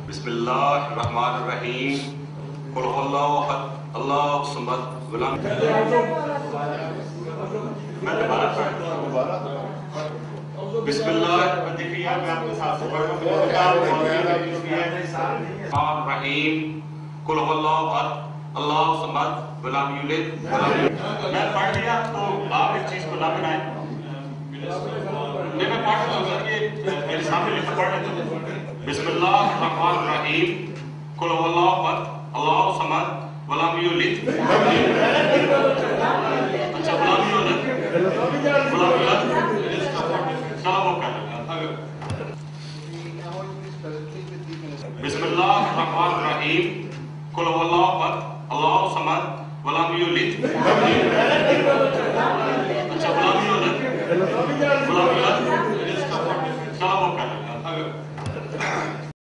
बिस्मिल्लाहिर्रहमानिर्रहीम कुल हुवल्लाहु अहद अल्लाहु समद वलम। मैं दोबारा पढ़ता हूँ। बिस्मिल्लाहिर्रहमानिर्रहीम मैं आपके साथ से पढ़ रहा हूँ। कुल हुवल्लाहु अहद अल्लाहु समद वलम यूलिद वलम यूलद। मैं पढ़ लिया तो आप इस चीज को ना बनाएं। मैं पढ़ रहा हूँ कि मेरे सामने लिखा पढ़ लेते हैं। बिस्मिल्लाहिर्रहमानिर्रहीम कुल हुवल्लाहु अहद अल्लाहु समद वलम यूलिद। अच्छा वलम यूलिद वलम यूलिद